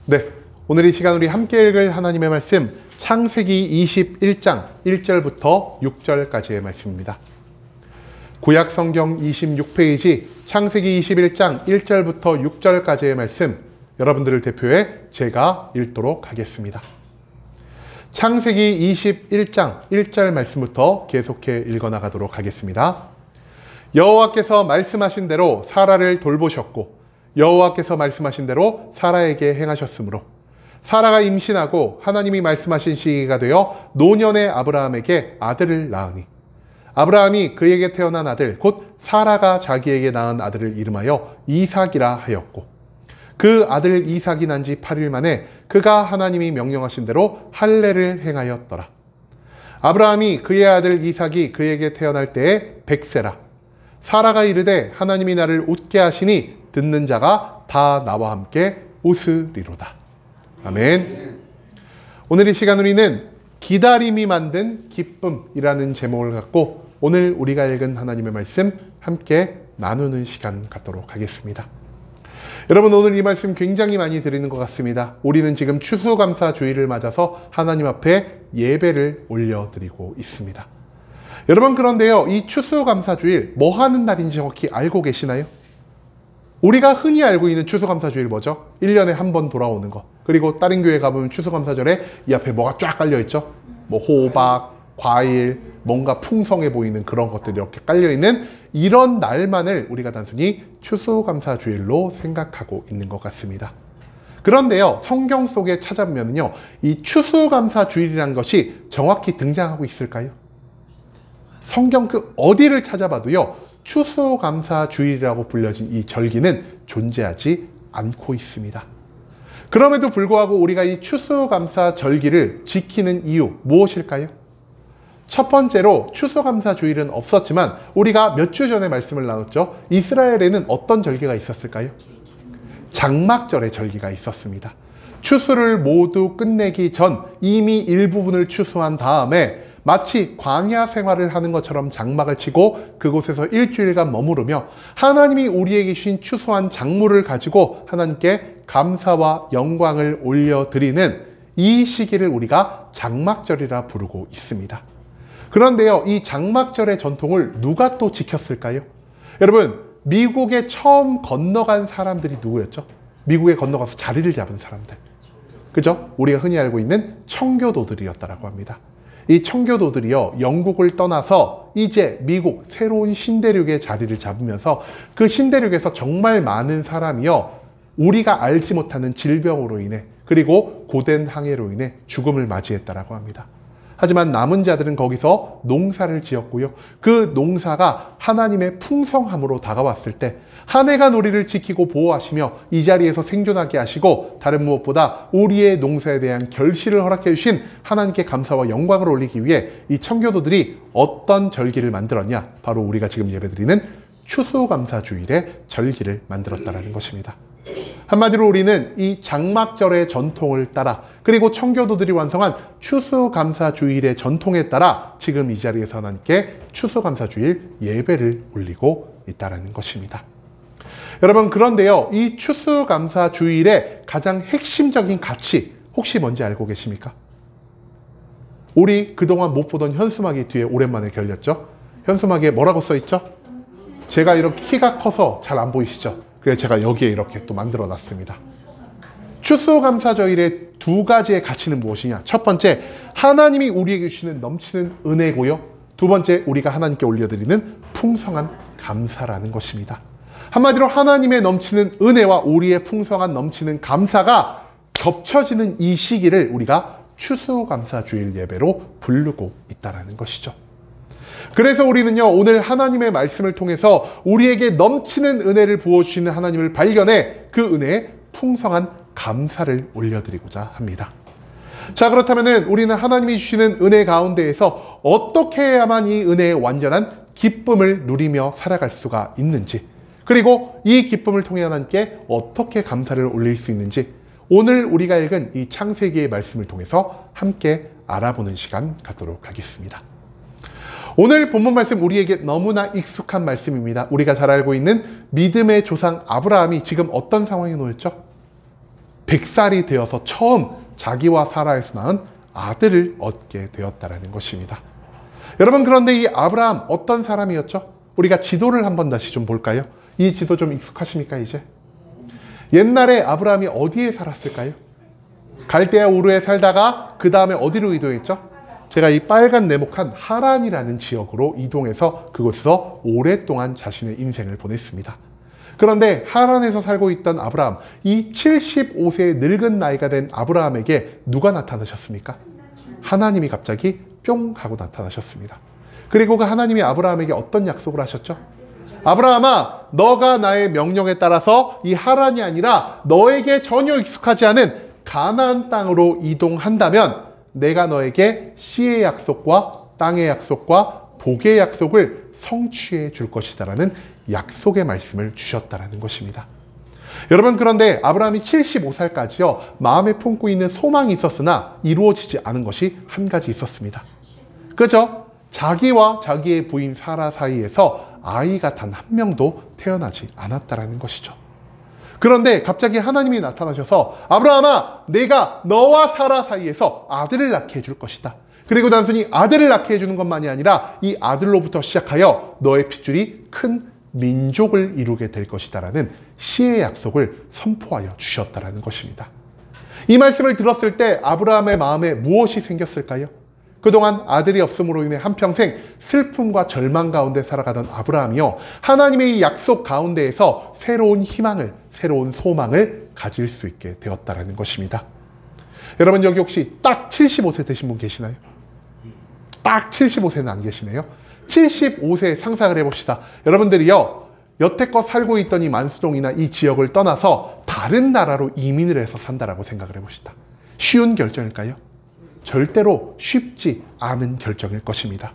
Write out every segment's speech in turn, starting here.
네, 오늘 이 시간 우리 함께 읽을 하나님의 말씀 창세기 21장 1절부터 6절까지의 말씀입니다. 구약 성경 26페이지 창세기 21장 1절부터 6절까지의 말씀 여러분들을 대표해 제가 읽도록 하겠습니다. 창세기 21장 1절 말씀부터 계속해 읽어나가도록 하겠습니다. 여호와께서 말씀하신 대로 사라를 돌보셨고 여호와께서 말씀하신 대로 사라에게 행하셨으므로 사라가 임신하고 하나님이 말씀하신 시기가 되어 노년의 아브라함에게 아들을 낳으니 아브라함이 그에게 태어난 아들 곧 사라가 자기에게 낳은 아들을 이름하여 이삭이라 하였고 그 아들 이삭이 난 지 8일 만에 그가 하나님이 명령하신 대로 할례를 행하였더라. 아브라함이 그의 아들 이삭이 그에게 태어날 때에 100세라. 사라가 이르되 하나님이 나를 웃게 하시니 듣는 자가 다 나와 함께 웃으리로다. 아멘. 오늘 이 시간 우리는 기다림이 만든 기쁨이라는 제목을 갖고 오늘 우리가 읽은 하나님의 말씀 함께 나누는 시간 갖도록 하겠습니다. 여러분 오늘 이 말씀 굉장히 많이 드리는 것 같습니다. 우리는 지금 추수감사주일을 맞아서 하나님 앞에 예배를 올려드리고 있습니다. 여러분 그런데요, 이 추수감사주일 뭐 하는 날인지 정확히 알고 계시나요? 우리가 흔히 알고 있는 추수감사주일 뭐죠? 1년에 한 번 돌아오는 거. 그리고 다른 교회 가보면 추수감사절에 이 앞에 뭐가 쫙 깔려있죠? 뭐 호박, 과일, 뭔가 풍성해 보이는 그런 것들이 이렇게 깔려있는 이런 날만을 우리가 단순히 추수감사주일로 생각하고 있는 것 같습니다. 그런데요, 성경 속에 찾아보면요, 이 추수감사주일이라는 것이 정확히 등장하고 있을까요? 성경 그 어디를 찾아봐도요, 추수감사주일이라고 불려진 이 절기는 존재하지 않고 있습니다. 그럼에도 불구하고 우리가 이 추수감사절기를 지키는 이유 무엇일까요? 첫 번째로 추수감사주일은 없었지만 우리가 몇 주 전에 말씀을 나눴죠. 이스라엘에는 어떤 절기가 있었을까요? 장막절의 절기가 있었습니다. 추수를 모두 끝내기 전 이미 일부분을 추수한 다음에 마치 광야 생활을 하는 것처럼 장막을 치고 그곳에서 일주일간 머무르며 하나님이 우리에게 주신 추수한 작물을 가지고 하나님께 감사와 영광을 올려드리는 이 시기를 우리가 장막절이라 부르고 있습니다. 그런데요, 이 장막절의 전통을 누가 또 지켰을까요? 여러분, 미국에 처음 건너간 사람들이 누구였죠? 미국에 건너가서 자리를 잡은 사람들. 그죠? 우리가 흔히 알고 있는 청교도들이었다라고 합니다. 이 청교도들이요, 영국을 떠나서 이제 미국 새로운 신대륙에 자리를 잡으면서 그 신대륙에서 정말 많은 사람이요, 우리가 알지 못하는 질병으로 인해 그리고 고된 항해로 인해 죽음을 맞이했다라고 합니다. 하지만 남은 자들은 거기서 농사를 지었고요, 그 농사가 하나님의 풍성함으로 다가왔을 때 한 해간 우리를 지키고 보호하시며 이 자리에서 생존하게 하시고 다른 무엇보다 우리의 농사에 대한 결실을 허락해 주신 하나님께 감사와 영광을 올리기 위해 이 청교도들이 어떤 절기를 만들었냐? 바로 우리가 지금 예배드리는 추수감사주일의 절기를 만들었다는 것입니다. 한마디로 우리는 이 장막절의 전통을 따라 그리고 청교도들이 완성한 추수감사주일의 전통에 따라 지금 이 자리에서 하나님께 추수감사주일 예배를 올리고 있다는 것입니다. 여러분 그런데요, 이 추수감사주일의 가장 핵심적인 가치 혹시 뭔지 알고 계십니까? 우리 그동안 못 보던 현수막이 뒤에 오랜만에 걸렸죠? 현수막에 뭐라고 써있죠? 제가 이렇게 키가 커서 잘 안 보이시죠? 그래서 제가 여기에 이렇게 또 만들어 놨습니다. 추수감사절의 두 가지의 가치는 무엇이냐? 첫 번째, 하나님이 우리에게 주시는 넘치는 은혜고요, 두 번째, 우리가 하나님께 올려드리는 풍성한 감사라는 것입니다. 한마디로 하나님의 넘치는 은혜와 우리의 풍성한 넘치는 감사가 겹쳐지는 이 시기를 우리가 추수감사주일 예배로 부르고 있다는 것이죠. 그래서 우리는요, 오늘 하나님의 말씀을 통해서 우리에게 넘치는 은혜를 부어주시는 하나님을 발견해 그 은혜에 풍성한 감사를 올려드리고자 합니다. 자, 그렇다면 우리는 하나님이 주시는 은혜 가운데에서 어떻게 해야만 이 은혜의 완전한 기쁨을 누리며 살아갈 수가 있는지, 그리고 이 기쁨을 통해 하나님께 어떻게 감사를 올릴 수 있는지 오늘 우리가 읽은 이 창세기의 말씀을 통해서 함께 알아보는 시간 갖도록 하겠습니다. 오늘 본문 말씀 우리에게 너무나 익숙한 말씀입니다. 우리가 잘 알고 있는 믿음의 조상 아브라함이 지금 어떤 상황에 놓였죠? 100살이 되어서 처음 자기와 사라에서 낳은 아들을 얻게 되었다라는 것입니다. 여러분, 그런데 이 아브라함 어떤 사람이었죠? 우리가 지도를 한번 다시 좀 볼까요? 이 지도 좀 익숙하십니까 이제? 옛날에 아브라함이 어디에 살았을까요? 갈대아 우르에 살다가 그 다음에 어디로 이동했죠? 제가 이 빨간 네모칸 하란이라는 지역으로 이동해서 그곳에서 오랫동안 자신의 인생을 보냈습니다. 그런데 하란에서 살고 있던 아브라함, 이 75세의 늙은 나이가 된 아브라함에게 누가 나타나셨습니까? 하나님이 갑자기 뿅 하고 나타나셨습니다. 그리고 그 하나님이 아브라함에게 어떤 약속을 하셨죠? 아브라함아, 너가 나의 명령에 따라서 이 하란이 아니라 너에게 전혀 익숙하지 않은 가나안 땅으로 이동한다면 내가 너에게 씨의 약속과 땅의 약속과 복의 약속을 성취해 줄 것이다라는 약속의 말씀을 주셨다라는 것입니다. 여러분, 그런데 아브라함이 75살까지요 마음에 품고 있는 소망이 있었으나 이루어지지 않은 것이 한 가지 있었습니다. 그죠? 자기와 자기의 부인 사라 사이에서 아이가 단 한 명도 태어나지 않았다라는 것이죠. 그런데 갑자기 하나님이 나타나셔서 아브라함아, 내가 너와 사라 사이에서 아들을 낳게 해줄 것이다. 그리고 단순히 아들을 낳게 해주는 것만이 아니라 이 아들로부터 시작하여 너의 핏줄이 큰 민족을 이루게 될 것이다 라는 시의 약속을 선포하여 주셨다라는 것입니다. 이 말씀을 들었을 때 아브라함의 마음에 무엇이 생겼을까요? 그동안 아들이 없음으로 인해 한평생 슬픔과 절망 가운데 살아가던 아브라함이요, 하나님의 이 약속 가운데에서 새로운 희망을, 새로운 소망을 가질 수 있게 되었다라는 것입니다. 여러분, 여기 혹시 딱 75세 되신 분 계시나요? 딱 75세는 안 계시네요. 75세 상상을 해봅시다. 여러분들이요, 여태껏 살고 있던 이 만수동이나 이 지역을 떠나서 다른 나라로 이민을 해서 산다라고 생각을 해봅시다. 쉬운 결정일까요? 절대로 쉽지 않은 결정일 것입니다.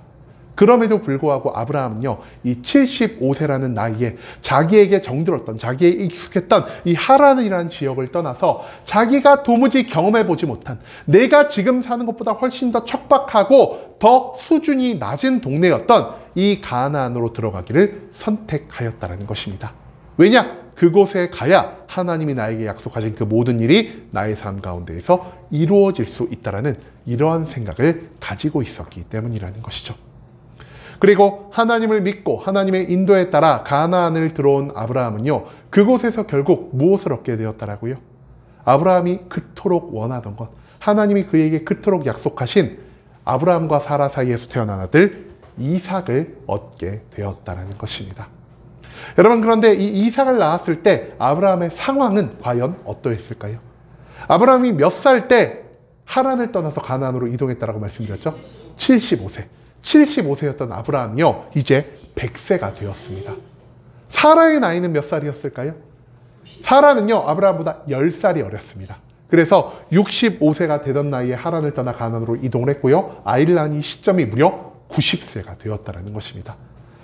그럼에도 불구하고 아브라함은요, 이 75세라는 나이에 자기에게 정들었던, 자기에게 익숙했던 이 하란이라는 지역을 떠나서 자기가 도무지 경험해보지 못한, 내가 지금 사는 것보다 훨씬 더 척박하고 더 수준이 낮은 동네였던 이 가나안으로 들어가기를 선택하였다는 것입니다. 왜냐? 그곳에 가야 하나님이 나에게 약속하신 그 모든 일이 나의 삶 가운데에서 이루어질 수 있다는 이러한 생각을 가지고 있었기 때문이라는 것이죠. 그리고 하나님을 믿고 하나님의 인도에 따라 가나안을 들어온 아브라함은요, 그곳에서 결국 무엇을 얻게 되었다라고요? 아브라함이 그토록 원하던 것, 하나님이 그에게 그토록 약속하신 아브라함과 사라 사이에서 태어난 아들 이삭을 얻게 되었다는 것입니다. 여러분, 그런데 이 이삭을 낳았을 때 아브라함의 상황은 과연 어떠했을까요? 아브라함이 몇 살 때 하란을 떠나서 가나안으로 이동했다라고 말씀드렸죠? 75세. 75세였던 아브라함이요, 이제 100세가 되었습니다. 사라의 나이는 몇 살이었을까요? 사라는요, 아브라함보다 10살이 어렸습니다. 그래서 65세가 되던 나이에 하란을 떠나 가나안으로 이동을 했고요, 아이를 낳은 이 시점이 무려 90세가 되었다는 것입니다.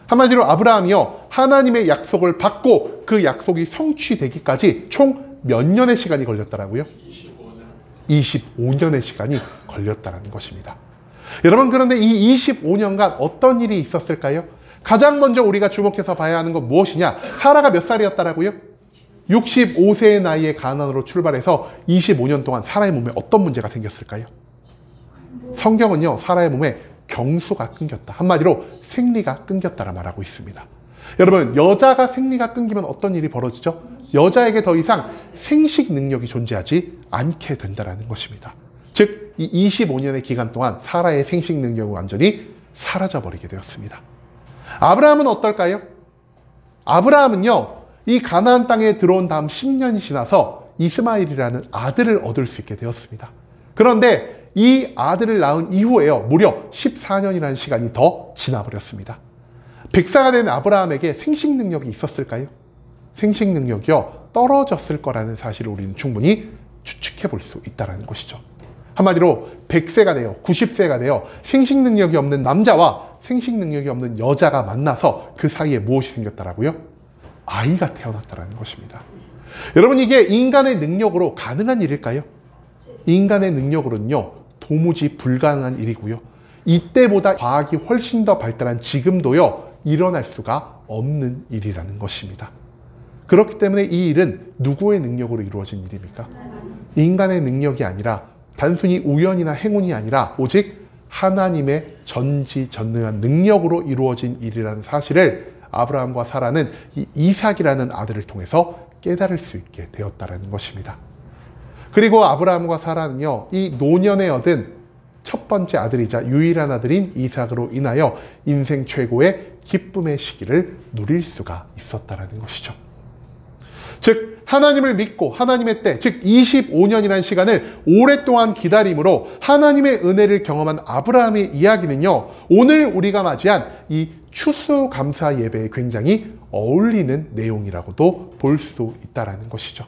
한마디로 아브라함이요, 하나님의 약속을 받고 그 약속이 성취되기까지 총 몇 년의 시간이 걸렸다라고요? 25년의 시간이 걸렸다는 것입니다. 여러분, 그런데 이 25년간 어떤 일이 있었을까요? 가장 먼저 우리가 주목해서 봐야 하는 건 무엇이냐? 사라가 몇 살이었다라고요? 65세의 나이에 가나안으로 출발해서 25년 동안 사라의 몸에 어떤 문제가 생겼을까요? 성경은요, 사라의 몸에 경수가 끊겼다, 한마디로 생리가 끊겼다라 말하고 있습니다. 여러분, 여자가 생리가 끊기면 어떤 일이 벌어지죠? 여자에게 더 이상 생식 능력이 존재하지 않게 된다는 것입니다. 즉, 이 25년의 기간 동안 사라의 생식 능력은 완전히 사라져버리게 되었습니다. 아브라함은 어떨까요? 아브라함은요, 이 가나안 땅에 들어온 다음 10년이 지나서 이스마엘이라는 아들을 얻을 수 있게 되었습니다. 그런데 이 아들을 낳은 이후에요, 무려 14년이라는 시간이 더 지나버렸습니다. 100세가 된 아브라함에게 생식 능력이 있었을까요? 생식 능력이요, 떨어졌을 거라는 사실을 우리는 충분히 추측해 볼 수 있다는 것이죠. 한마디로 100세가 되어 90세가 되어 생식 능력이 없는 남자와 생식 능력이 없는 여자가 만나서 그 사이에 무엇이 생겼다라고요? 아이가 태어났다는 것입니다. 여러분, 이게 인간의 능력으로 가능한 일일까요? 인간의 능력으로는요, 도무지 불가능한 일이고요, 이때보다 과학이 훨씬 더 발달한 지금도요, 일어날 수가 없는 일이라는 것입니다. 그렇기 때문에 이 일은 누구의 능력으로 이루어진 일입니까? 인간의 능력이 아니라 단순히 우연이나 행운이 아니라 오직 하나님의 전지전능한 능력으로 이루어진 일이라는 사실을 아브라함과 사라는 이 이삭이라는 아들을 통해서 깨달을 수 있게 되었다는 것입니다. 그리고 아브라함과 사라는요, 이 노년에 얻은 첫 번째 아들이자 유일한 아들인 이삭으로 인하여 인생 최고의 기쁨의 시기를 누릴 수가 있었다는 것이죠. 즉 하나님을 믿고 하나님의 때, 즉 25년이라는 시간을 오랫동안 기다림으로 하나님의 은혜를 경험한 아브라함의 이야기는요, 오늘 우리가 맞이한 이 추수감사 예배에 굉장히 어울리는 내용이라고도 볼 수 있다는 것이죠.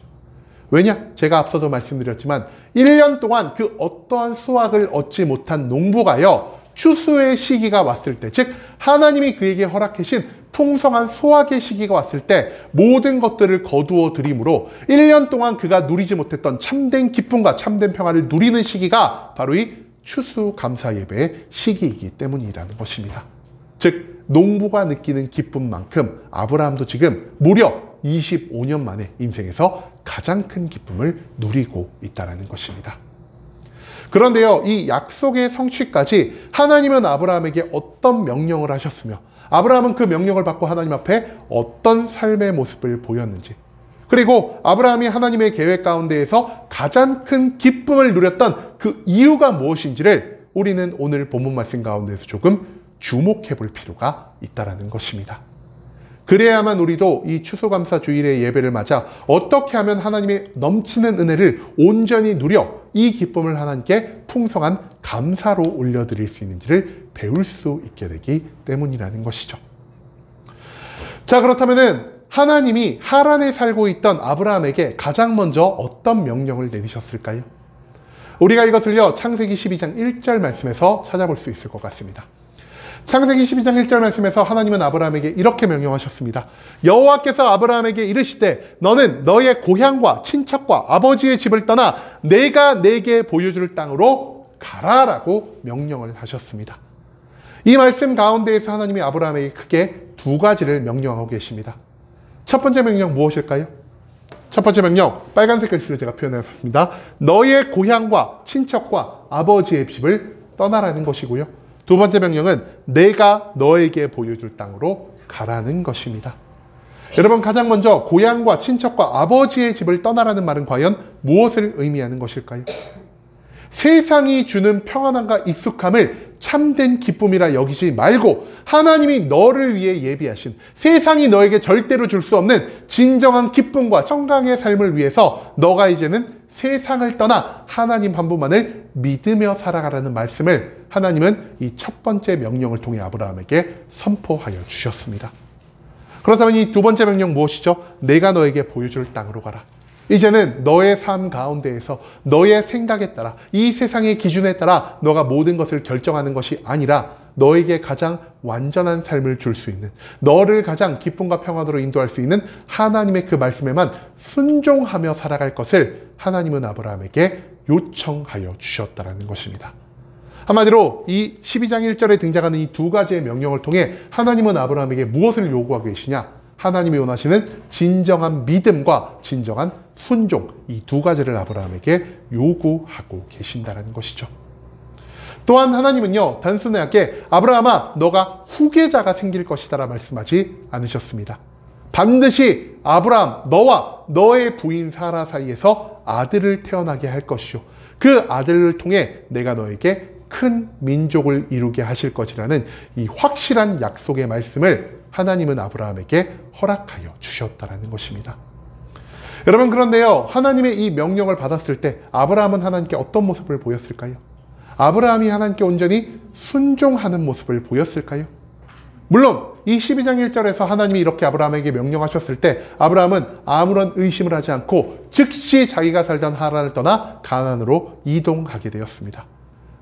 왜냐? 제가 앞서도 말씀드렸지만 1년 동안 그 어떠한 수확을 얻지 못한 농부가요, 추수의 시기가 왔을 때, 즉 하나님이 그에게 허락하신 풍성한 수확의 시기가 왔을 때 모든 것들을 거두어 들이므로 1년 동안 그가 누리지 못했던 참된 기쁨과 참된 평화를 누리는 시기가 바로 이 추수감사 예배의 시기이기 때문이라는 것입니다. 즉 농부가 느끼는 기쁨만큼 아브라함도 지금 무려 25년 만에 인생에서 가장 큰 기쁨을 누리고 있다는 것입니다. 그런데요, 이 약속의 성취까지 하나님은 아브라함에게 어떤 명령을 하셨으며 아브라함은 그 명령을 받고 하나님 앞에 어떤 삶의 모습을 보였는지, 그리고 아브라함이 하나님의 계획 가운데에서 가장 큰 기쁨을 누렸던 그 이유가 무엇인지를 우리는 오늘 본문 말씀 가운데서 조금 주목해 볼 필요가 있다는 것입니다. 그래야만 우리도 이 추수감사 주일의 예배를 맞아 어떻게 하면 하나님의 넘치는 은혜를 온전히 누려 이 기쁨을 하나님께 풍성한 감사로 올려드릴 수 있는지를 배울 수 있게 되기 때문이라는 것이죠. 자, 그렇다면은 하나님이 하란에 살고 있던 아브라함에게 가장 먼저 어떤 명령을 내리셨을까요? 우리가 이것을요, 창세기 12장 1절 말씀에서 찾아볼 수 있을 것 같습니다. 창세기 12장 1절 말씀에서 하나님은 아브라함에게 이렇게 명령하셨습니다. 여호와께서 아브라함에게 이르시되 너는 너의 고향과 친척과 아버지의 집을 떠나 내가 내게 보여줄 땅으로 가라라고 명령을 하셨습니다. 이 말씀 가운데에서 하나님이 아브라함에게 크게 두 가지를 명령하고 계십니다. 첫 번째 명령 무엇일까요? 첫 번째 명령, 빨간색 글씨로 제가 표현해봤습니다. 너의 고향과 친척과 아버지의 집을 떠나라는 것이고요. 두 번째 명령은 내가 너에게 보여줄 땅으로 가라는 것입니다. 여러분, 가장 먼저 고향과 친척과 아버지의 집을 떠나라는 말은 과연 무엇을 의미하는 것일까요? 세상이 주는 평안함과 익숙함을 참된 기쁨이라 여기지 말고 하나님이 너를 위해 예비하신, 세상이 너에게 절대로 줄 수 없는 진정한 기쁨과 청강의 삶을 위해서 너가 이제는 세상을 떠나 하나님 한 분만을 믿으며 살아가라는 말씀을 하나님은 이 첫 번째 명령을 통해 아브라함에게 선포하여 주셨습니다. 그렇다면 이 두 번째 명령 무엇이죠? 내가 너에게 보여줄 땅으로 가라. 이제는 너의 삶 가운데에서 너의 생각에 따라, 이 세상의 기준에 따라 너가 모든 것을 결정하는 것이 아니라 너에게 가장 완전한 삶을 줄 수 있는, 너를 가장 기쁨과 평안으로 인도할 수 있는 하나님의 그 말씀에만 순종하며 살아갈 것을 하나님은 아브라함에게 요청하여 주셨다는 것입니다. 한마디로 이 12장 1절에 등장하는 이 두 가지의 명령을 통해 하나님은 아브라함에게 무엇을 요구하고 계시냐? 하나님이 원하시는 진정한 믿음과 진정한 순종, 이 두 가지를 아브라함에게 요구하고 계신다는 것이죠. 또한 하나님은요, 단순하게 아브라함아 너가 후계자가 생길 것이다 라 말씀하지 않으셨습니다. 반드시 아브라함 너와 너의 부인 사라 사이에서 아들을 태어나게 할 것이요, 그 아들을 통해 내가 너에게 큰 민족을 이루게 하실 것이라는 이 확실한 약속의 말씀을 하나님은 아브라함에게 허락하여 주셨다는 것입니다. 여러분, 그런데요, 하나님의 이 명령을 받았을 때 아브라함은 하나님께 어떤 모습을 보였을까요? 아브라함이 하나님께 온전히 순종하는 모습을 보였을까요? 물론 이 12장 1절에서 하나님이 이렇게 아브라함에게 명령하셨을 때 아브라함은 아무런 의심을 하지 않고 즉시 자기가 살던 하란을 떠나 가나안으로 이동하게 되었습니다.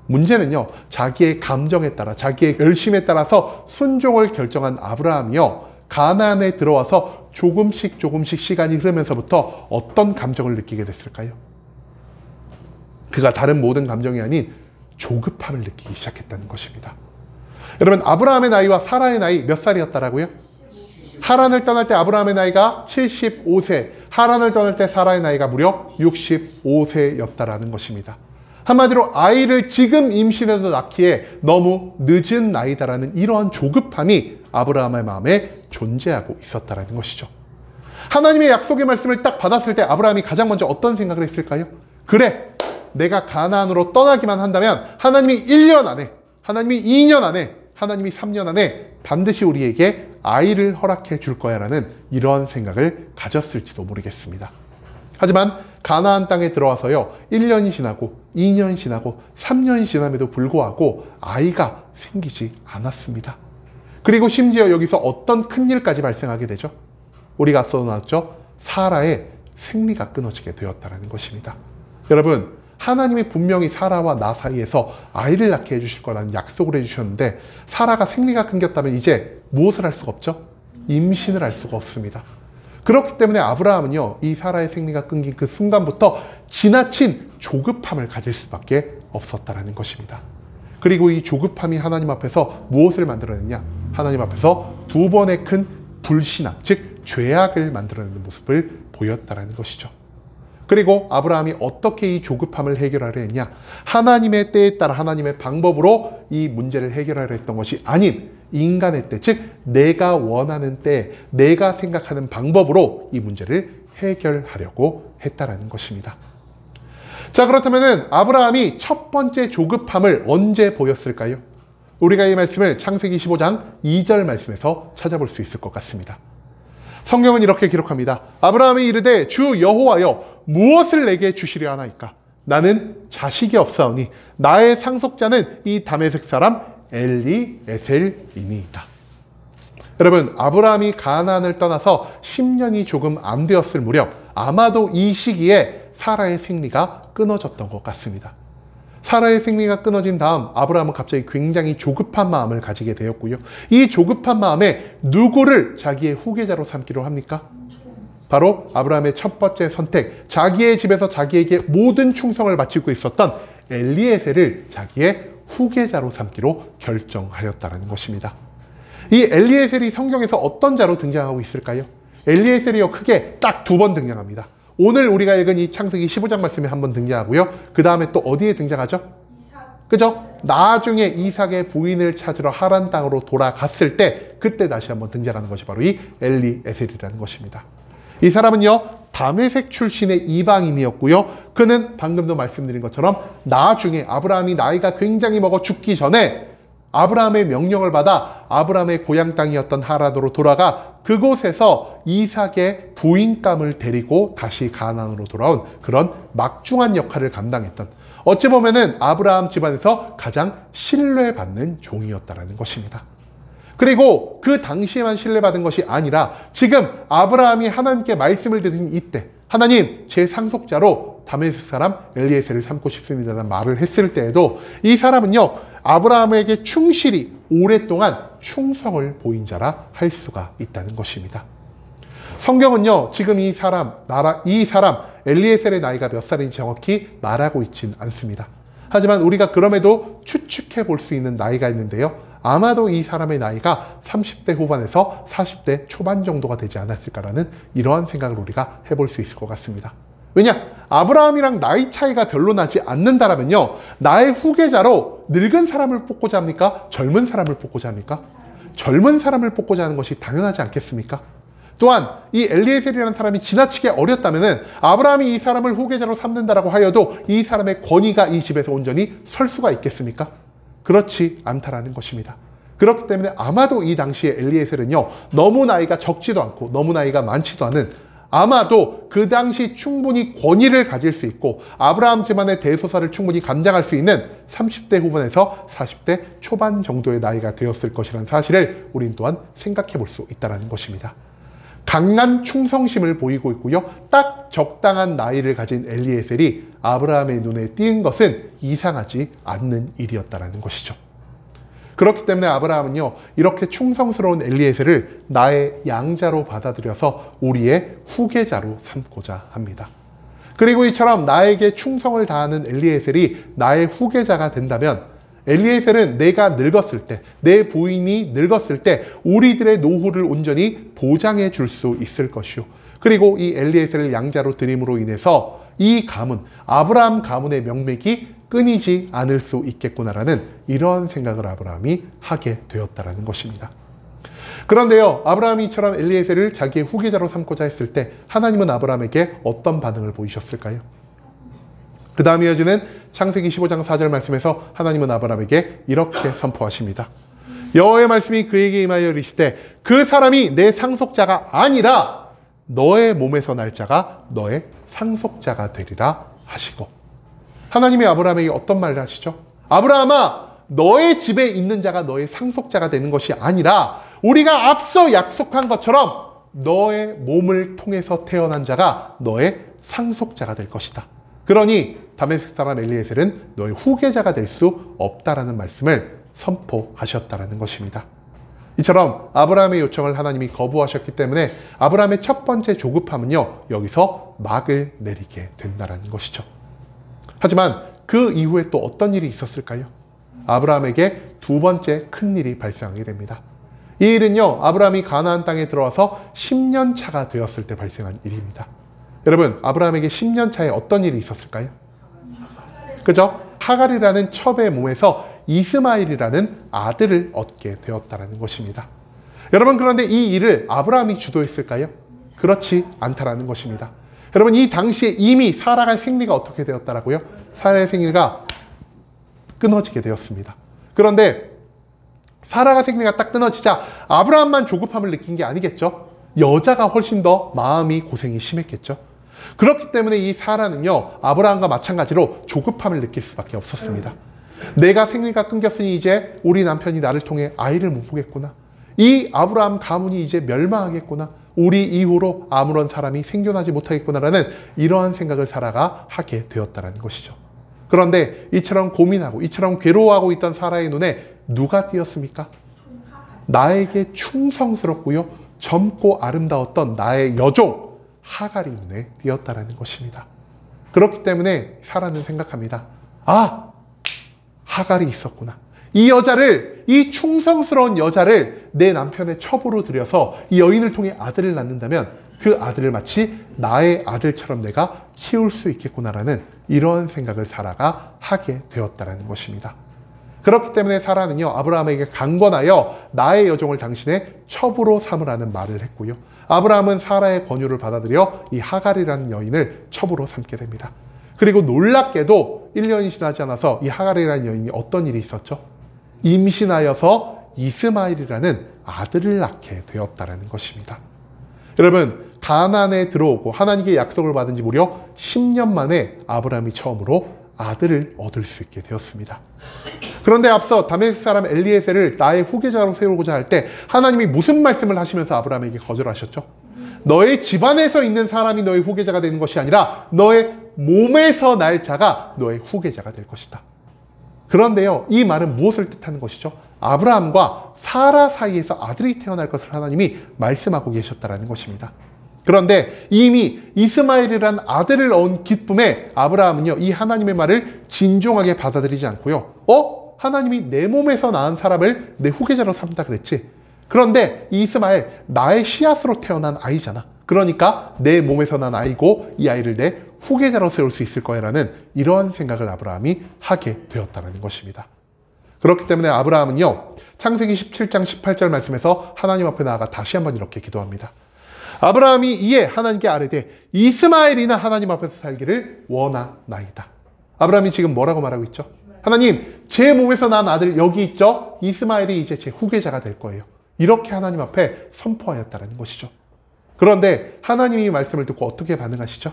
문제는요, 자기의 감정에 따라, 자기의 열심에 따라서 순종을 결정한 아브라함이요, 가나안에 들어와서 조금씩 시간이 흐르면서부터 어떤 감정을 느끼게 됐을까요? 그가 다른 모든 감정이 아닌 조급함을 느끼기 시작했다는 것입니다. 여러분, 아브라함의 나이와 사라의 나이 몇 살이었다라고요? 하란을 떠날 때 아브라함의 나이가 75세, 하란을 떠날 때 사라의 나이가 무려 65세였다라는 것입니다. 한마디로 아이를 지금 임신해도 낳기에 너무 늦은 나이다라는 이러한 조급함이 아브라함의 마음에 존재하고 있었다라는 것이죠. 하나님의 약속의 말씀을 딱 받았을 때 아브라함이 가장 먼저 어떤 생각을 했을까요? 그래, 내가 가나안으로 떠나기만 한다면 하나님이 1년 안에, 하나님이 2년 안에, 하나님이 3년 안에 반드시 우리에게 아이를 허락해 줄 거야 라는 이러한 생각을 가졌을지도 모르겠습니다. 하지만 가나안 땅에 들어와서요, 1년이 지나고 2년이 지나고 3년이 지남에도 불구하고 아이가 생기지 않았습니다. 그리고 심지어 여기서 어떤 큰일까지 발생하게 되죠? 우리가 앞서 나왔죠? 사라의 생리가 끊어지게 되었다는 것입니다. 여러분, 하나님이 분명히 사라와 나 사이에서 아이를 낳게 해주실 거라는 약속을 해주셨는데 사라가 생리가 끊겼다면 이제 무엇을 할 수가 없죠? 임신을 할 수가 없습니다. 그렇기 때문에 아브라함은요, 이 사라의 생리가 끊긴 그 순간부터 지나친 조급함을 가질 수밖에 없었다는 것입니다. 그리고 이 조급함이 하나님 앞에서 무엇을 만들어냈냐? 하나님 앞에서 두 번의 큰 불신앙, 즉 죄악을 만들어내는 모습을 보였다는 것이죠. 그리고 아브라함이 어떻게 이 조급함을 해결하려 했냐? 하나님의 때에 따라 하나님의 방법으로 이 문제를 해결하려 했던 것이 아닌 인간의 때, 즉 내가 원하는 때, 내가 생각하는 방법으로 이 문제를 해결하려고 했다라는 것입니다. 자, 그렇다면 아브라함이 첫 번째 조급함을 언제 보였을까요? 우리가 이 말씀을 창세기 15장 2절 말씀에서 찾아볼 수 있을 것 같습니다. 성경은 이렇게 기록합니다. 아브라함이 이르되 주 여호와여 무엇을 내게 주시려 하나이까? 나는 자식이 없사오니 나의 상속자는 이 다메섹 사람 엘리에셀이니이다. 여러분, 아브라함이 가나안을 떠나서 10년이 조금 안 되었을 무렵 아마도 이 시기에 사라의 생리가 끊어졌던 것 같습니다. 사라의 생리가 끊어진 다음 아브라함은 갑자기 굉장히 조급한 마음을 가지게 되었고요. 이 조급한 마음에 누구를 자기의 후계자로 삼기로 합니까? 바로 아브라함의 첫 번째 선택, 자기의 집에서 자기에게 모든 충성을 바치고 있었던 엘리에셀을 자기의 후계자로 삼기로 결정하였다는 것입니다. 이 엘리에셀이 성경에서 어떤 자로 등장하고 있을까요? 엘리에셀이요, 크게 딱 두 번 등장합니다. 오늘 우리가 읽은 이 창세기 15장 말씀에 한번 등장하고요. 그 다음에 또 어디에 등장하죠? 그죠? 나중에 이삭의 부인을 찾으러 하란 땅으로 돌아갔을 때 그때 다시 한번 등장하는 것이 바로 이 엘리에셀이라는 것입니다. 이 사람은요, 다메섹 출신의 이방인이었고요. 그는 방금도 말씀드린 것처럼 나중에 아브라함이 나이가 굉장히 먹어 죽기 전에 아브라함의 명령을 받아 아브라함의 고향 땅이었던 하란으로 돌아가 그곳에서 이삭의 부인감을 데리고 다시 가나안으로 돌아온 그런 막중한 역할을 감당했던, 어찌 보면은 아브라함 집안에서 가장 신뢰받는 종이었다는 것입니다. 그리고 그 당시에만 신뢰받은 것이 아니라 지금 아브라함이 하나님께 말씀을 드린 이때 하나님, 제 상속자로 다메섹 사람 엘리에셀을 삼고 싶습니다라는 말을 했을 때에도 이 사람은요, 아브라함에게 충실히 오랫동안 충성을 보인 자라 할 수가 있다는 것입니다. 성경은요, 지금 이 사람 엘리에셀의 나이가 몇 살인지 정확히 말하고 있진 않습니다. 하지만 우리가 그럼에도 추측해 볼 수 있는 나이가 있는데요. 아마도 이 사람의 나이가 30대 후반에서 40대 초반 정도가 되지 않았을까라는 이러한 생각을 우리가 해볼 수 있을 것 같습니다. 왜냐? 아브라함이랑 나이 차이가 별로 나지 않는다라면요, 나의 후계자로 늙은 사람을 뽑고자 합니까? 젊은 사람을 뽑고자 합니까? 젊은 사람을 뽑고자 하는 것이 당연하지 않겠습니까? 또한 이 엘리에셀이라는 사람이 지나치게 어렸다면 아브라함이 이 사람을 후계자로 삼는다라고 하여도 이 사람의 권위가 이 집에서 온전히 설 수가 있겠습니까? 그렇지 않다라는 것입니다. 그렇기 때문에 아마도 이 당시에 엘리에셀은요, 너무 나이가 적지도 않고 너무 나이가 많지도 않은, 아마도 그 당시 충분히 권위를 가질 수 있고 아브라함 집안의 대소사를 충분히 감당할 수 있는 30대 후반에서 40대 초반 정도의 나이가 되었을 것이라는 사실을 우린 또한 생각해 볼 수 있다는 것입니다. 강한 충성심을 보이고 있고요. 딱 적당한 나이를 가진 엘리에셀이 아브라함의 눈에 띄은 것은 이상하지 않는 일이었다는 것이죠. 그렇기 때문에 아브라함은요, 이렇게 충성스러운 엘리에셀을 나의 양자로 받아들여서 우리의 후계자로 삼고자 합니다. 그리고 이처럼 나에게 충성을 다하는 엘리에셀이 나의 후계자가 된다면 엘리에셀은 내가 늙었을 때, 내 부인이 늙었을 때 우리들의 노후를 온전히 보장해 줄 수 있을 것이요. 그리고 이 엘리에셀을 양자로 드림으로 인해서 이 가문, 아브라함 가문의 명맥이 끊이지 않을 수 있겠구나라는 이러한 생각을 아브라함이 하게 되었다라는 것입니다. 그런데요, 아브라함이 이처럼 엘리에셀을 자기의 후계자로 삼고자 했을 때 하나님은 아브라함에게 어떤 반응을 보이셨을까요? 그 다음 이어지는 창세기 15장 4절 말씀에서 하나님은 아브라함에게 이렇게 선포하십니다. 여호와의 말씀이 그에게 임하여 이르시되 그 사람이 내 상속자가 아니라 너의 몸에서 날 자가 너의 상속자가 되리라 하시고, 하나님이 아브라함에게 어떤 말을 하시죠? 아브라함아, 너의 집에 있는 자가 너의 상속자가 되는 것이 아니라 우리가 앞서 약속한 것처럼 너의 몸을 통해서 태어난 자가 너의 상속자가 될 것이다. 그러니 다메섹 사람 엘리에셀은 너의 후계자가 될 수 없다라는 말씀을 선포하셨다라는 것입니다. 이처럼 아브라함의 요청을 하나님이 거부하셨기 때문에 아브라함의 첫 번째 조급함은요, 여기서 막을 내리게 된다는 것이죠. 하지만 그 이후에 또 어떤 일이 있었을까요? 아브라함에게 두 번째 큰 일이 발생하게 됩니다. 이 일은요, 아브라함이 가나안 땅에 들어와서 10년 차가 되었을 때 발생한 일입니다. 여러분, 아브라함에게 10년 차에 어떤 일이 있었을까요? 그죠? 하갈이라는 첩의 몸에서 이스마엘이라는 아들을 얻게 되었다는 것입니다. 여러분, 그런데 이 일을 아브라함이 주도했을까요? 그렇지 않다라는 것입니다. 여러분, 이 당시에 이미 사라가 생리가 어떻게 되었다라고요? 사라의 생리가 끊어지게 되었습니다. 그런데 사라가 생리가 딱 끊어지자 아브라함만 조급함을 느낀 게 아니겠죠? 여자가 훨씬 더 마음이 고생이 심했겠죠? 그렇기 때문에 이 사라는요, 아브라함과 마찬가지로 조급함을 느낄 수밖에 없었습니다. 내가 생리가 끊겼으니 이제 우리 남편이 나를 통해 아이를 못 보겠구나. 이 아브라함 가문이 이제 멸망하겠구나. 우리 이후로 아무런 사람이 생존하지 못하겠구나라는 이러한 생각을 사라가 하게 되었다는 것이죠. 그런데 이처럼 고민하고 이처럼 괴로워하고 있던 사라의 눈에 누가 띄었습니까? 나에게 충성스럽고요, 젊고 아름다웠던 나의 여종 하갈이 눈에 띄었다는 것입니다. 그렇기 때문에 사라는 생각합니다. 아, 하갈이 있었구나. 이 여자를, 이 충성스러운 여자를 내 남편의 첩으로 들여서 이 여인을 통해 아들을 낳는다면 그 아들을 마치 나의 아들처럼 내가 키울 수 있겠구나라는 이러한 생각을 사라가 하게 되었다는 것입니다. 그렇기 때문에 사라는요, 아브라함에게 강권하여 나의 여종을 당신의 첩으로 삼으라는 말을 했고요. 아브라함은 사라의 권유를 받아들여 이 하갈이라는 여인을 첩으로 삼게 됩니다. 그리고 놀랍게도 1년이 지나지 않아서 이 하갈이라는 여인이 어떤 일이 있었죠? 임신하여서 이스마엘이라는 아들을 낳게 되었다는 것입니다. 여러분, 가나안에 들어오고 하나님께 약속을 받은 지 무려 10년 만에 아브라함이 처음으로 아들을 얻을 수 있게 되었습니다. 그런데 앞서 다메섹 사람 엘리에셀을 나의 후계자로 세우고자 할 때 하나님이 무슨 말씀을 하시면서 아브라함에게 거절하셨죠? 너의 집안에서 있는 사람이 너의 후계자가 되는 것이 아니라 너의 몸에서 날 자가 너의 후계자가 될 것이다. 그런데요, 이 말은 무엇을 뜻하는 것이죠? 아브라함과 사라 사이에서 아들이 태어날 것을 하나님이 말씀하고 계셨다는 것입니다. 그런데 이미 이스마엘이란 아들을 얻은 기쁨에 아브라함은요, 이 하나님의 말을 진중하게 받아들이지 않고요, 하나님이 내 몸에서 낳은 사람을 내 후계자로 삼다 그랬지. 그런데 이 이스마엘, 나의 씨앗으로 태어난 아이잖아. 그러니까 내 몸에서 난 아이고 이 아이를 내 후계자로 세울 수 있을 거야 라는 이러한 생각을 아브라함이 하게 되었다는 것입니다. 그렇기 때문에 아브라함은요, 창세기 17장 18절 말씀에서 하나님 앞에 나아가 다시 한번 이렇게 기도합니다. 아브라함이 이에 하나님께 아뢰되 이스마엘이나 하나님 앞에서 살기를 원하나이다. 아브라함이 지금 뭐라고 말하고 있죠? 하나님, 제 몸에서 난 아들 여기 있죠? 이스마엘이 이제 제 후계자가 될 거예요. 이렇게 하나님 앞에 선포하였다는 것이죠. 그런데 하나님이 이 말씀을 듣고 어떻게 반응하시죠?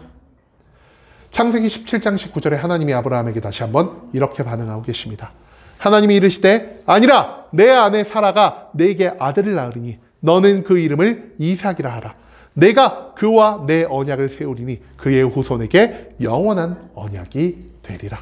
창세기 17장 19절에 하나님이 아브라함에게 다시 한번 이렇게 반응하고 계십니다. 하나님이 이르시되 아니라 내 아내 사라가 내게 아들을 낳으리니 너는 그 이름을 이삭이라 하라. 내가 그와 내 언약을 세우리니 그의 후손에게 영원한 언약이 되리라.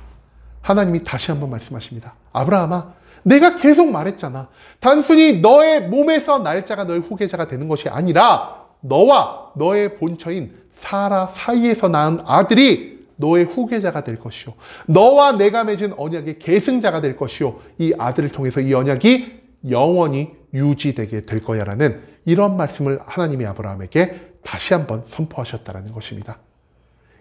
하나님이 다시 한번 말씀하십니다. 아브라함아, 내가 계속 말했잖아. 단순히 너의 몸에서 날 자가 너의 후계자가 되는 것이 아니라 너와 너의 본처인 사라 사이에서 낳은 아들이 너의 후계자가 될 것이요, 너와 내가 맺은 언약의 계승자가 될 것이요, 이 아들을 통해서 이 언약이 영원히 유지되게 될 거야 라는 이런 말씀을 하나님이 아브라함에게 다시 한번 선포하셨다는 것입니다.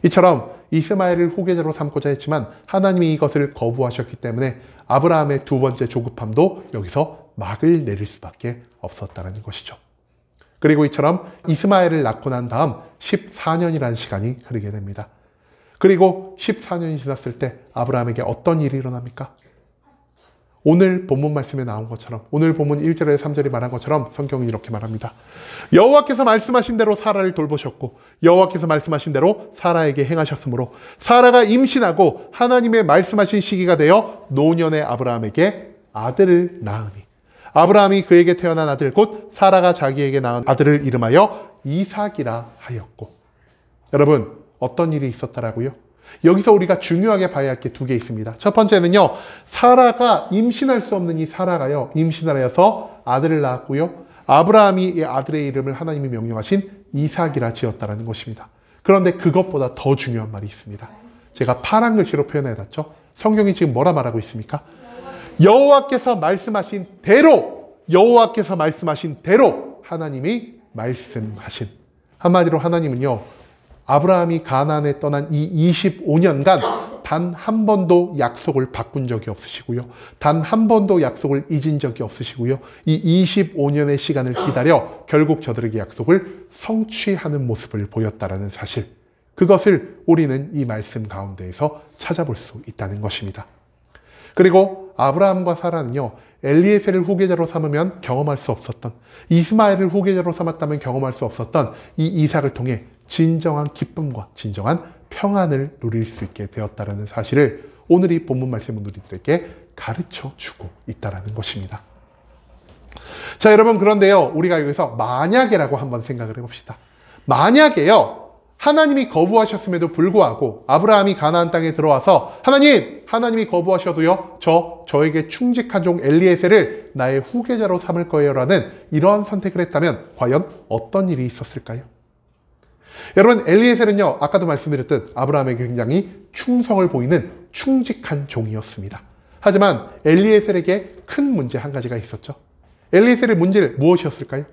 이처럼 이스마엘을 후계자로 삼고자 했지만 하나님이 이것을 거부하셨기 때문에 아브라함의 두 번째 조급함도 여기서 막을 내릴 수밖에 없었다는 것이죠. 그리고 이처럼 이스마엘을 낳고 난 다음 14년이라는 시간이 흐르게 됩니다. 그리고 14년이 지났을 때 아브라함에게 어떤 일이 일어납니까? 오늘 본문 말씀에 나온 것처럼, 오늘 본문 1절에 3절이 말한 것처럼 성경은 이렇게 말합니다. 여호와께서 말씀하신 대로 사라를 돌보셨고 여호와께서 말씀하신 대로 사라에게 행하셨으므로 사라가 임신하고 하나님의 말씀하신 시기가 되어 노년의 아브라함에게 아들을 낳으니 아브라함이 그에게 태어난 아들 곧 사라가 자기에게 낳은 아들을 이름하여 이삭이라 하였고. 여러분, 어떤 일이 있었다라고요? 여기서 우리가 중요하게 봐야 할 게 두 개 있습니다. 첫 번째는요, 사라가 임신할 수 없는 이 사라가요, 임신을 하여서 아들을 낳았고요. 아브라함이 이 아들의 이름을 하나님이 명령하신 이삭이라 지었다라는 것입니다. 그런데 그것보다 더 중요한 말이 있습니다. 제가 파란 글씨로 표현해놨죠. 성경이 지금 뭐라 말하고 있습니까? 여호와께서 말씀하신 대로, 여호와께서 말씀하신 대로 하나님이 말씀하신. 한마디로 하나님은요, 아브라함이 가나안에 떠난 이 25년간 단 한 번도 약속을 바꾼 적이 없으시고요. 단 한 번도 약속을 잊은 적이 없으시고요. 이 25년의 시간을 기다려 결국 저들에게 약속을 성취하는 모습을 보였다라는 사실. 그것을 우리는 이 말씀 가운데에서 찾아볼 수 있다는 것입니다. 그리고 아브라함과 사라는요, 엘리에셀을 후계자로 삼으면 경험할 수 없었던, 이스마엘을 후계자로 삼았다면 경험할 수 없었던 이 이삭을 통해 진정한 기쁨과 진정한 평안을 누릴 수 있게 되었다는 사실을 오늘 이 본문 말씀은 우리들에게 가르쳐 주고 있다는 것입니다. 자, 여러분, 그런데요, 우리가 여기서 만약에라고 한번 생각을 해봅시다. 만약에요, 하나님이 거부하셨음에도 불구하고 아브라함이 가나안 땅에 들어와서 하나님이 거부하셔도요, 저에게 충직한 종 엘리에셀을 나의 후계자로 삼을 거예요 라는 이러한 선택을 했다면 과연 어떤 일이 있었을까요? 여러분, 엘리에셀은요, 아까도 말씀드렸듯 아브라함에게 굉장히 충성을 보이는 충직한 종이었습니다. 하지만 엘리에셀에게 큰 문제 한 가지가 있었죠. 엘리에셀의 문제는 무엇이었을까요?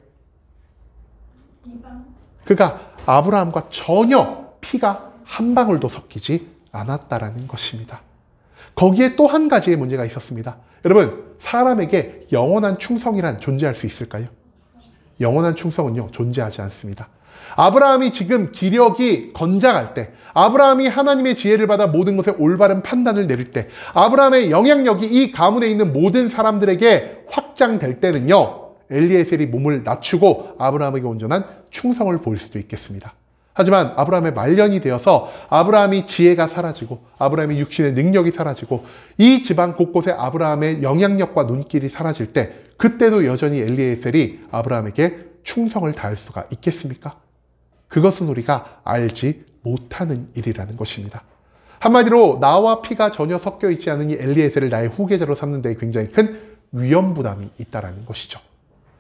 그가 아브라함과 전혀 피가 한 방울도 섞이지 않았다라는 것입니다. 거기에 또 한 가지의 문제가 있었습니다. 여러분, 사람에게 영원한 충성이란 존재할 수 있을까요? 영원한 충성은요, 존재하지 않습니다. 아브라함이 지금 기력이 건장할 때, 아브라함이 하나님의 지혜를 받아 모든 것에 올바른 판단을 내릴 때, 아브라함의 영향력이 이 가문에 있는 모든 사람들에게 확장될 때는요, 엘리에셀이 몸을 낮추고 아브라함에게 온전한 충성을 보일 수도 있겠습니다. 하지만 아브라함의 말년이 되어서 아브라함이 지혜가 사라지고 아브라함의 육신의 능력이 사라지고 이 집안 곳곳에 아브라함의 영향력과 눈길이 사라질 때, 그때도 여전히 엘리에셀이 아브라함에게 충성을 다할 수가 있겠습니까? 그것은 우리가 알지 못하는 일이라는 것입니다. 한마디로 나와 피가 전혀 섞여 있지 않은 이 엘리에셀을 나의 후계자로 삼는 데 굉장히 큰 위험 부담이 있다는 것이죠.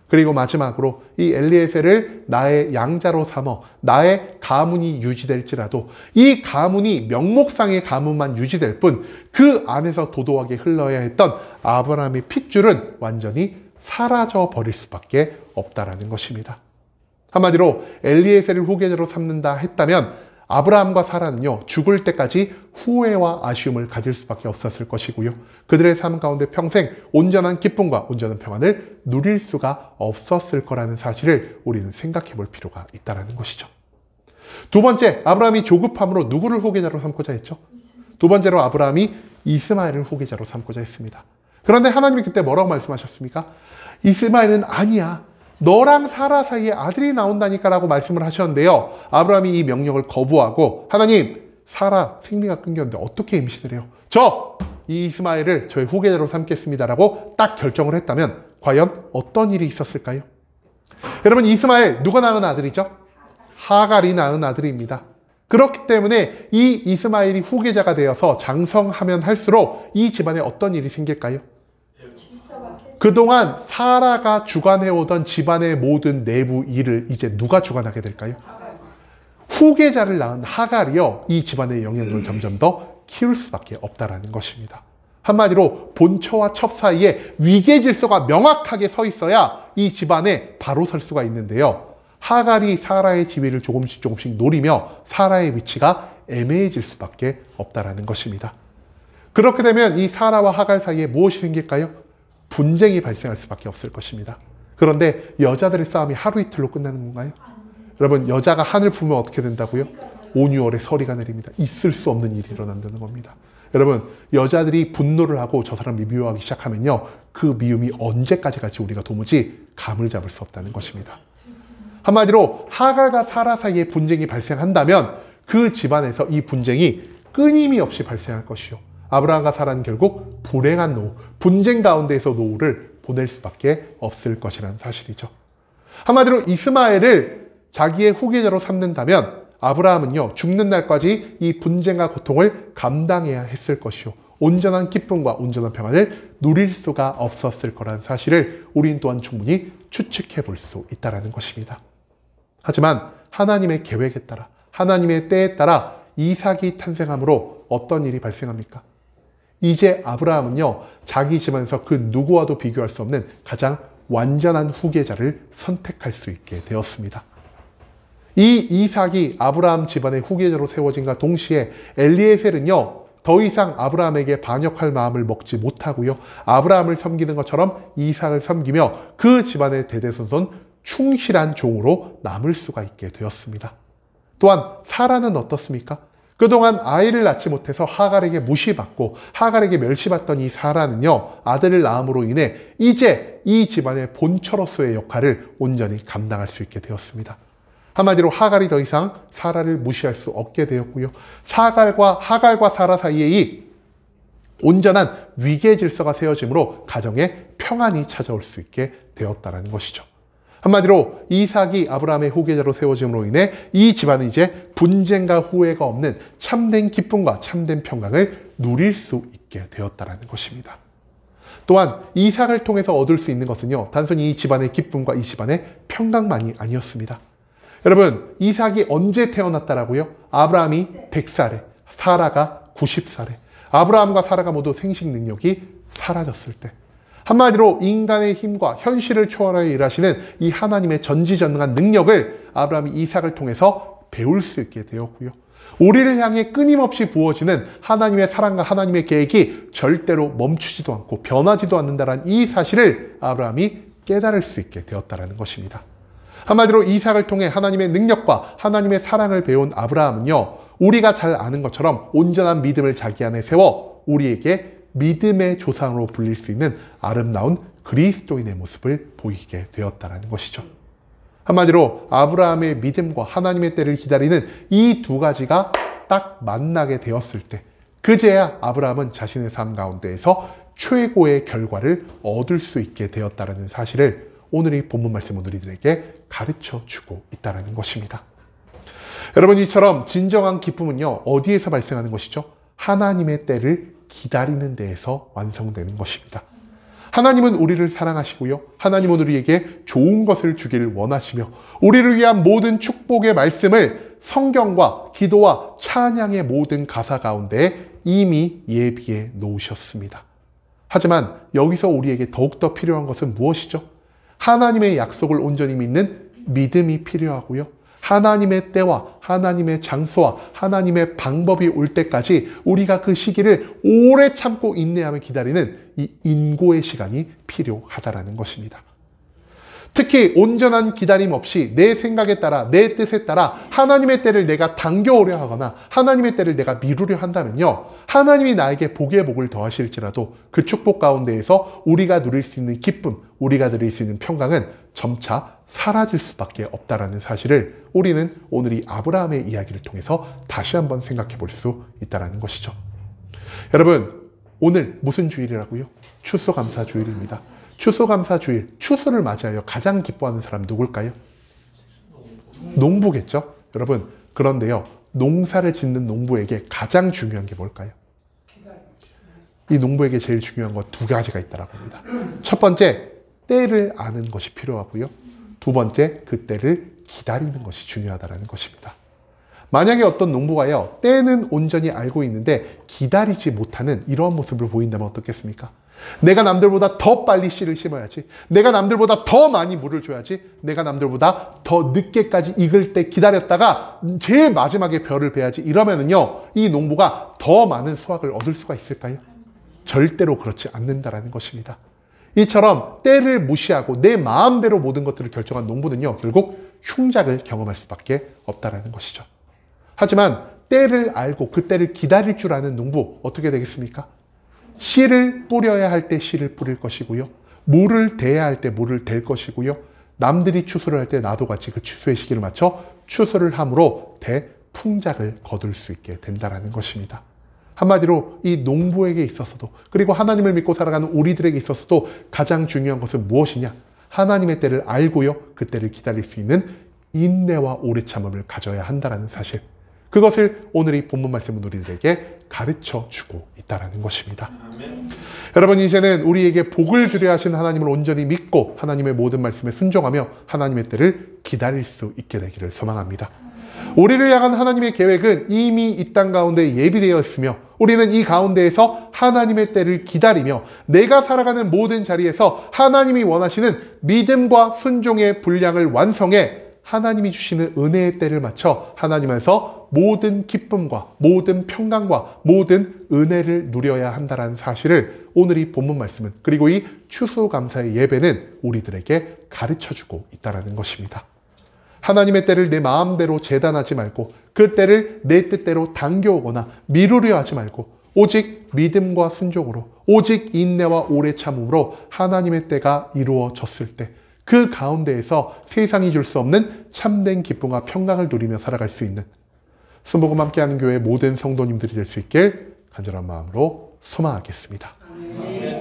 그리고 마지막으로 이 엘리에셀을 나의 양자로 삼어 나의 가문이 유지될지라도 이 가문이 명목상의 가문만 유지될 뿐 그 안에서 도도하게 흘러야 했던 아브라함의 핏줄은 완전히 사라져 버릴 수밖에 없다라는 것입니다. 한마디로 엘리에셀을 후계자로 삼는다 했다면 아브라함과 사라는요, 죽을 때까지 후회와 아쉬움을 가질 수밖에 없었을 것이고요. 그들의 삶 가운데 평생 온전한 기쁨과 온전한 평안을 누릴 수가 없었을 거라는 사실을 우리는 생각해 볼 필요가 있다는 것이죠. 두 번째, 아브라함이 조급함으로 누구를 후계자로 삼고자 했죠? 두 번째로 아브라함이 이스마엘을 후계자로 삼고자 했습니다. 그런데 하나님이 그때 뭐라고 말씀하셨습니까? 이스마엘은 아니야, 너랑 사라 사이에 아들이 나온다니까 라고 말씀을 하셨는데요, 아브라함이 이 명령을 거부하고 하나님, 사라 생리가 끊겼는데 어떻게 임신을 해요? 이 이스마엘을 저의 후계자로 삼겠습니다 라고 딱 결정을 했다면 과연 어떤 일이 있었을까요? 여러분, 이스마엘 누가 낳은 아들이죠? 하갈이 낳은 아들입니다. 그렇기 때문에 이 이스마엘이 후계자가 되어서 장성하면 할수록 이 집안에 어떤 일이 생길까요? 그동안 사라가 주관해오던 집안의 모든 내부 일을 이제 누가 주관하게 될까요? 후계자를 낳은 하갈이요, 이 집안의 영향력을 점점 더 키울 수밖에 없다라는 것입니다. 한마디로 본처와 첩 사이에 위계 질서가 명확하게 서 있어야 이 집안에 바로 설 수가 있는데요, 하갈이 사라의 지위를 조금씩 노리며 사라의 위치가 애매해질 수밖에 없다라는 것입니다. 그렇게 되면 이 사라와 하갈 사이에 무엇이 생길까요? 분쟁이 발생할 수밖에 없을 것입니다. 그런데 여자들의 싸움이 하루 이틀로 끝나는 건가요? 여러분, 여자가 한을 품으면 어떻게 된다고요? 온유월에 서리가 내립니다. 있을 수 없는 일이 일어난다는 겁니다. 여러분, 여자들이 분노를 하고 저 사람이 미워하기 시작하면요, 그 미움이 언제까지 갈지 우리가 도무지 감을 잡을 수 없다는 것입니다. 한마디로 하갈과 사라 사이에 분쟁이 발생한다면 그 집안에서 이 분쟁이 끊임이 없이 발생할 것이요, 아브라함과 사라는 결국 불행한 노후, 분쟁 가운데에서 노후를 보낼 수밖에 없을 것이라는 사실이죠. 한마디로 이스마엘을 자기의 후계자로 삼는다면 아브라함은요, 죽는 날까지 이 분쟁과 고통을 감당해야 했을 것이요, 온전한 기쁨과 온전한 평안을 누릴 수가 없었을 거라는 사실을 우린 또한 충분히 추측해 볼 수 있다는 것입니다. 하지만 하나님의 계획에 따라, 하나님의 때에 따라 이삭이 탄생함으로 어떤 일이 발생합니까? 이제 아브라함은요, 자기 집안에서 그 누구와도 비교할 수 없는 가장 완전한 후계자를 선택할 수 있게 되었습니다. 이 이삭이 아브라함 집안의 후계자로 세워진과 동시에 엘리에셀은요, 더 이상 아브라함에게 반역할 마음을 먹지 못하고요, 아브라함을 섬기는 것처럼 이삭을 섬기며 그 집안의 대대손손 충실한 종으로 남을 수가 있게 되었습니다. 또한 사라는 어떻습니까? 그동안 아이를 낳지 못해서 하갈에게 무시받고 하갈에게 멸시받던 이 사라는요, 아들을 낳음으로 인해 이제 이 집안의 본처로서의 역할을 온전히 감당할 수 있게 되었습니다. 한마디로 하갈이 더 이상 사라를 무시할 수 없게 되었고요, 하갈과 사라 사이에 이 온전한 위계 질서가 세워짐으로 가정에 평안이 찾아올 수 있게 되었다는 것이죠. 한마디로 이삭이 아브라함의 후계자로 세워짐으로 인해 이 집안은 이제 분쟁과 후회가 없는 참된 기쁨과 참된 평강을 누릴 수 있게 되었다는 것입니다. 또한 이삭을 통해서 얻을 수 있는 것은요, 단순히 이 집안의 기쁨과 이 집안의 평강만이 아니었습니다. 여러분, 이삭이 언제 태어났다라고요? 아브라함이 100살에, 사라가 90살에, 아브라함과 사라가 모두 생식 능력이 사라졌을 때, 한마디로 인간의 힘과 현실을 초월하여 일하시는 이 하나님의 전지전능한 능력을 아브라함이 이삭을 통해서 배울 수 있게 되었고요, 우리를 향해 끊임없이 부어지는 하나님의 사랑과 하나님의 계획이 절대로 멈추지도 않고 변하지도 않는다는 이 사실을 아브라함이 깨달을 수 있게 되었다는 것입니다. 한마디로 이삭을 통해 하나님의 능력과 하나님의 사랑을 배운 아브라함은요, 우리가 잘 아는 것처럼 온전한 믿음을 자기 안에 세워 우리에게 믿음의 조상으로 불릴 수 있는 아름다운 그리스도인의 모습을 보이게 되었다는 것이죠. 한마디로 아브라함의 믿음과 하나님의 때를 기다리는 이 두 가지가 딱 만나게 되었을 때, 그제야 아브라함은 자신의 삶 가운데에서 최고의 결과를 얻을 수 있게 되었다는 사실을 오늘 이 본문 말씀은 우리들에게 가르쳐 주고 있다는 것입니다. 여러분, 이처럼 진정한 기쁨은요, 어디에서 발생하는 것이죠? 하나님의 때를 기다리는 데에서 완성되는 것입니다. 하나님은 우리를 사랑하시고요, 하나님은 우리에게 좋은 것을 주기를 원하시며 우리를 위한 모든 축복의 말씀을 성경과 기도와 찬양의 모든 가사 가운데 이미 예비해 놓으셨습니다. 하지만 여기서 우리에게 더욱더 필요한 것은 무엇이죠? 하나님의 약속을 온전히 믿는 믿음이 필요하고요, 하나님의 때와 하나님의 장소와 하나님의 방법이 올 때까지 우리가 그 시기를 오래 참고 인내하며 기다리는 이 인고의 시간이 필요하다는 것입니다. 특히 온전한 기다림 없이 내 생각에 따라, 내 뜻에 따라 하나님의 때를 내가 당겨오려 하거나 하나님의 때를 내가 미루려 한다면요, 하나님이 나에게 복의 복을 더하실지라도 그 축복 가운데에서 우리가 누릴 수 있는 기쁨, 우리가 누릴 수 있는 평강은 점차 사라질 수밖에 없다는 사실을 우리는 오늘 이 아브라함의 이야기를 통해서 다시 한번 생각해 볼 수 있다는 것이죠. 여러분, 오늘 무슨 주일이라고요? 추수감사 주일입니다. 추수감사 주일, 추수를 맞이하여 가장 기뻐하는 사람 누굴까요? 농부겠죠? 여러분, 그런데요, 농사를 짓는 농부에게 가장 중요한 게 뭘까요? 이 농부에게 제일 중요한 건 두 가지가 있다고 합니다. 첫 번째, 때를 아는 것이 필요하고요, 두 번째, 그 때를 기다리는 것이 중요하다는 것입니다. 만약에 어떤 농부가요, 때는 온전히 알고 있는데 기다리지 못하는 이러한 모습을 보인다면 어떻겠습니까? 내가 남들보다 더 빨리 씨를 심어야지. 내가 남들보다 더 많이 물을 줘야지. 내가 남들보다 더 늦게까지 익을 때 기다렸다가 제일 마지막에 벼를 베야지. 이러면은요, 이 농부가 더 많은 수확을 얻을 수가 있을까요? 절대로 그렇지 않는다라는 것입니다. 이처럼 때를 무시하고 내 마음대로 모든 것들을 결정한 농부는요, 결국 흉작을 경험할 수밖에 없다라는 것이죠. 하지만 때를 알고 그 때를 기다릴 줄 아는 농부, 어떻게 되겠습니까? 씨를 뿌려야 할 때 씨를 뿌릴 것이고요. 물을 대야 할 때 물을 댈 것이고요. 남들이 추수를 할 때 나도 같이 그 추수의 시기를 맞춰 추수를 함으로 대풍작을 거둘 수 있게 된다는 것입니다. 한마디로 이 농부에게 있어서도, 그리고 하나님을 믿고 살아가는 우리들에게 있어서도 가장 중요한 것은 무엇이냐? 하나님의 때를 알고요, 그 때를 기다릴 수 있는 인내와 오래 참음을 가져야 한다는 사실, 그것을 오늘 이 본문 말씀은 우리들에게 가르쳐주고 있다는 것입니다. 아멘. 여러분, 이제는 우리에게 복을 주려 하신 하나님을 온전히 믿고 하나님의 모든 말씀에 순종하며 하나님의 때를 기다릴 수 있게 되기를 소망합니다. 우리를 향한 하나님의 계획은 이미 이 땅 가운데 예비되어 있으며, 우리는 이 가운데에서 하나님의 때를 기다리며 내가 살아가는 모든 자리에서 하나님이 원하시는 믿음과 순종의 분량을 완성해 하나님이 주시는 은혜의 때를 맞춰 하나님에서 모든 기쁨과 모든 평강과 모든 은혜를 누려야 한다는 사실을 오늘 이 본문 말씀은, 그리고 이 추수감사의 예배는 우리들에게 가르쳐주고 있다는 것입니다. 하나님의 때를 내 마음대로 재단하지 말고 그 때를 내 뜻대로 당겨오거나 미루려 하지 말고 오직 믿음과 순종으로, 오직 인내와 오래 참음으로 하나님의 때가 이루어졌을 때 그 가운데에서 세상이 줄 수 없는 참된 기쁨과 평강을 누리며 살아갈 수 있는 순복음 함께하는 교회 모든 성도님들이 될 수 있길 간절한 마음으로 소망하겠습니다. 아멘.